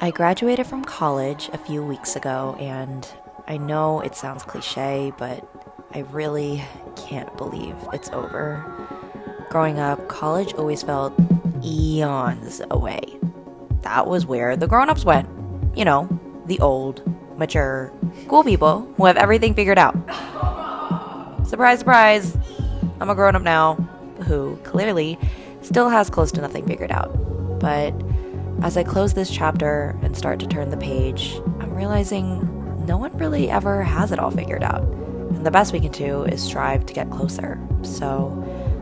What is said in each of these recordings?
I graduated from college a few weeks ago, and I know it sounds cliche, but I really can't believe it's over. Growing up, college always felt eons away. That was where the grown-ups went. You know, the old, mature, cool people who have everything figured out. Surprise, surprise, I'm a grown-up now who clearly still has close to nothing figured out. But as I close this chapter and start to turn the page, I'm realizing no one really ever has it all figured out. And the best we can do is strive to get closer. So,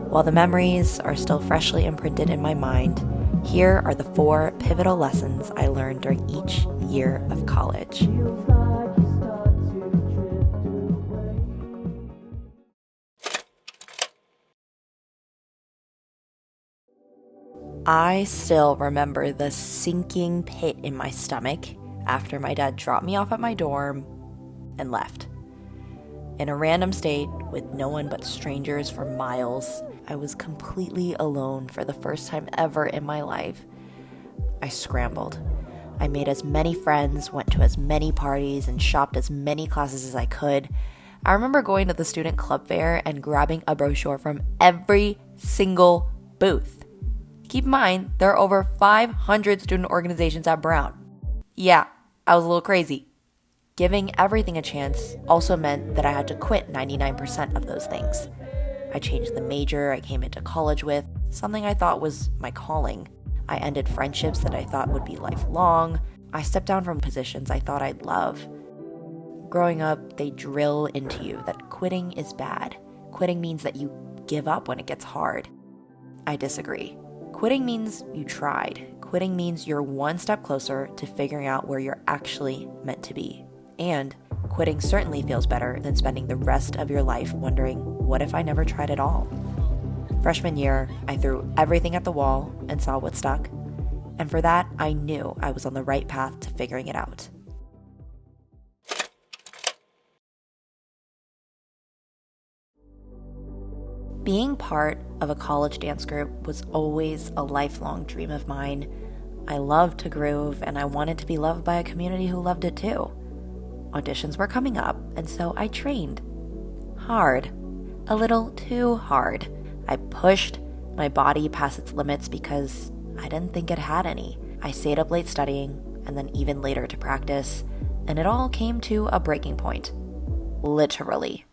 while the memories are still freshly imprinted in my mind, here are the 4 pivotal lessons I learned during each year of college. I still remember the sinking pit in my stomach after my dad dropped me off at my dorm and left. In a random state with no one but strangers for miles, I was completely alone for the first time ever in my life. I scrambled. I made as many friends, went to as many parties, and shopped as many classes as I could. I remember going to the student club fair and grabbing a brochure from every single booth. Keep in mind, there are over 500 student organizations at Brown. Yeah, I was a little crazy. Giving everything a chance also meant that I had to quit 99% of those things. I changed the major I came into college with, something I thought was my calling. I ended friendships that I thought would be lifelong. I stepped down from positions I thought I'd love. Growing up, they drill into you that quitting is bad. Quitting means that you give up when it gets hard. I disagree. Quitting means you tried. Quitting means you're one step closer to figuring out where you're actually meant to be. And quitting certainly feels better than spending the rest of your life wondering, what if I never tried at all? Freshman year, I threw everything at the wall and saw what stuck. And for that, I knew I was on the right path to figuring it out. Being part of a college dance group was always a lifelong dream of mine. I loved to groove, and I wanted to be loved by a community who loved it too. Auditions were coming up, and so I trained. Hard. A little too hard. I pushed my body past its limits because I didn't think it had any. I stayed up late studying, and then even later to practice, and it all came to a breaking point. Literally.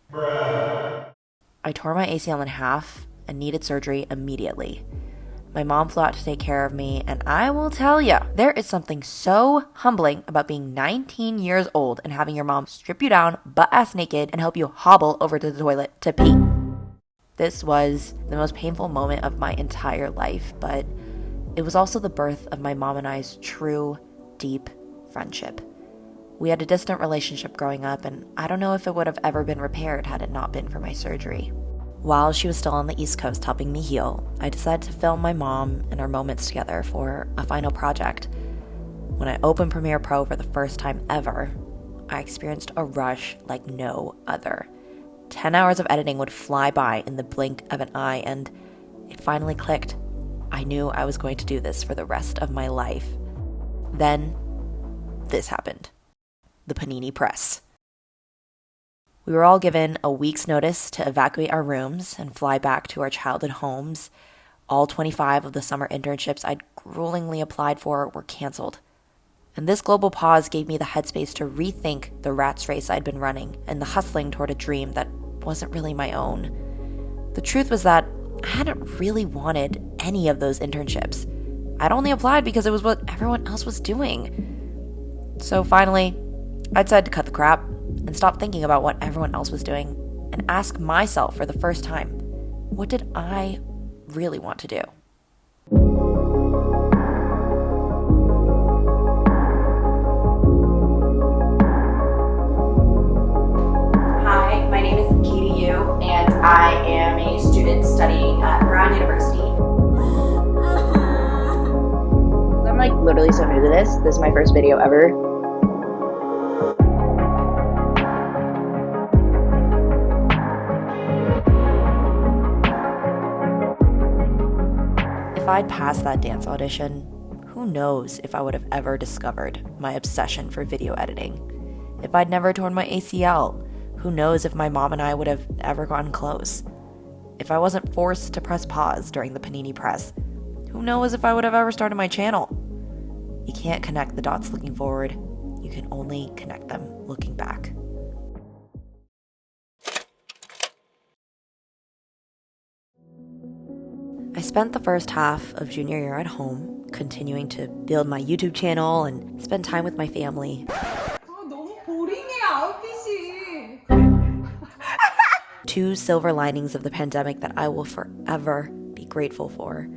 I tore my ACL in half and needed surgery immediately. My mom flew out to take care of me, and I will tell you, there is something so humbling about being 19 years old and having your mom strip you down butt-ass naked and help you hobble over to the toilet to pee. This was the most painful moment of my entire life, but it was also the birth of my mom and I's true, deep friendship. We had a distant relationship growing up, and I don't know if it would have ever been repaired had it not been for my surgery. While she was still on the East Coast helping me heal, I decided to film my mom and our moments together for a final project. When I opened Premiere Pro for the first time ever, I experienced a rush like no other. 10 hours of editing would fly by in the blink of an eye, and it finally clicked. I knew I was going to do this for the rest of my life. Then, this happened. The Panini Press. We were all given a week's notice to evacuate our rooms and fly back to our childhood homes. All 25 of the summer internships I'd gruelingly applied for were canceled. And this global pause gave me the headspace to rethink the rat's race I'd been running and the hustling toward a dream that wasn't really my own. The truth was that I hadn't really wanted any of those internships. I'd only applied because it was what everyone else was doing. So finally, I decided to cut the crap and stop thinking about what everyone else was doing and ask myself for the first time, what did I really want to do? Hi, my name is Katie Yu, and I am a student studying at Brown University. I'm like literally so new to this. This is my first video ever. If I'd passed that dance audition, who who knows if I would have ever discovered my obsession for video editing? If I'd never torn my ACL, who knows if my mom and I would have ever gotten close? If I wasn't forced to press pause during the Panini Press, who knows if I would have ever started my channel? You can't connect the dots looking forward. You can only connect them looking back. I spent the first half of junior year at home, continuing to build my YouTube channel and spend time with my family. 너무 보링해, 아웃핏이. Two silver linings of the pandemic that I will forever be grateful for.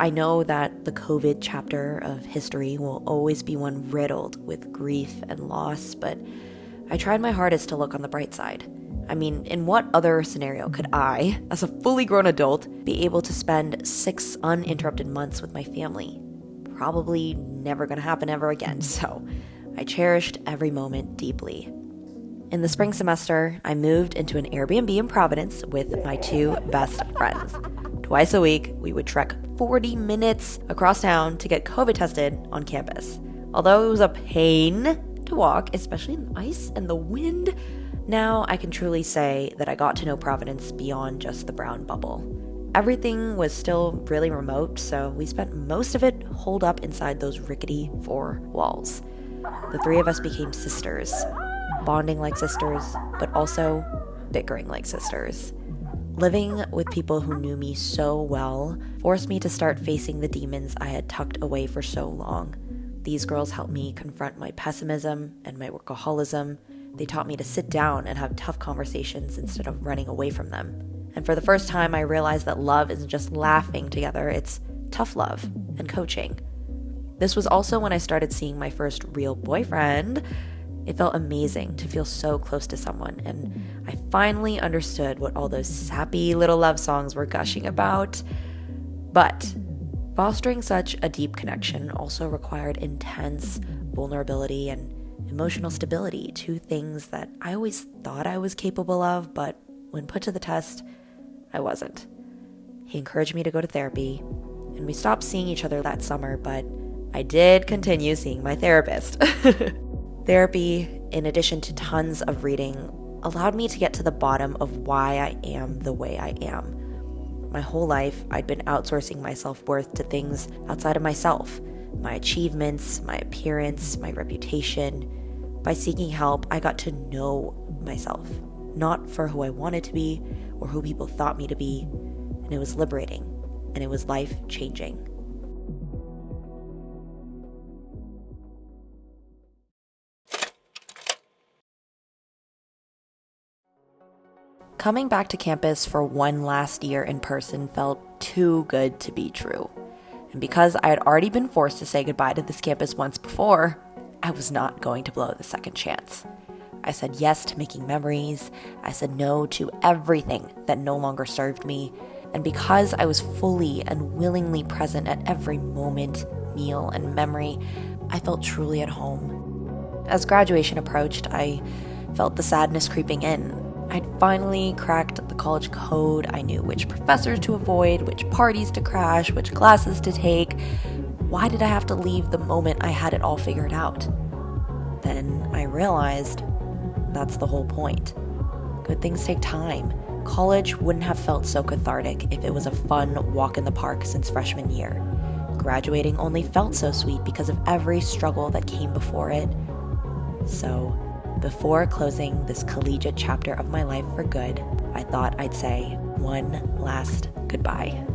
I know that the COVID chapter of history will always be one riddled with grief and loss, but I tried my hardest to look on the bright side. I mean, in what other scenario could I, as a fully grown adult, be able to spend 6 uninterrupted months with my family? Probably never gonna happen ever again, so I cherished every moment deeply. In the spring semester, I moved into an Airbnb in Providence with my 2 best friends. Twice a week, we would trek 40 minutes across town to get COVID tested on campus. Although it was a pain to walk, especially in the ice and the wind, now I can truly say that I got to know Providence beyond just the brown bubble. Everything was still really remote, so we spent most of it holed up inside those rickety 4 walls. The 3 of us became sisters, bonding like sisters, but also bickering like sisters. Living with people who knew me so well forced me to start facing the demons I had tucked away for so long. These girls helped me confront my pessimism and my workaholism. They taught me to sit down and have tough conversations instead of running away from them. And for the first time, I realized that love isn't just laughing together, it's tough love and coaching. This was also when I started seeing my first real boyfriend. It felt amazing to feel so close to someone, and I finally understood what all those sappy little love songs were gushing about. But fostering such a deep connection also required intense vulnerability and emotional stability, 2 things that I always thought I was capable of, but when put to the test, I wasn't. He encouraged me to go to therapy, and we stopped seeing each other that summer, but I did continue seeing my therapist. Therapy, in addition to tons of reading, allowed me to get to the bottom of why I am the way I am. My whole life, I'd been outsourcing my self-worth to things outside of myself, my achievements, my appearance, my reputation. By seeking help, I got to know myself, not for who I wanted to be or who people thought me to be, and it was liberating, and it was life-changing. Coming back to campus for one last year in person felt too good to be true. And because I had already been forced to say goodbye to this campus once before, I was not going to blow the second chance. I said yes to making memories. I said no to everything that no longer served me. And because I was fully and willingly present at every moment, meal, and memory, I felt truly at home. As graduation approached, I felt the sadness creeping in. I'd finally cracked the college code. I knew which professors to avoid, which parties to crash, which classes to take. Why did I have to leave the moment I had it all figured out? Then I realized that's the whole point. Good things take time. College wouldn't have felt so cathartic if it was a fun walk in the park since freshman year. Graduating only felt so sweet because of every struggle that came before it. So, before closing this collegiate chapter of my life for good, I thought I'd say one last goodbye.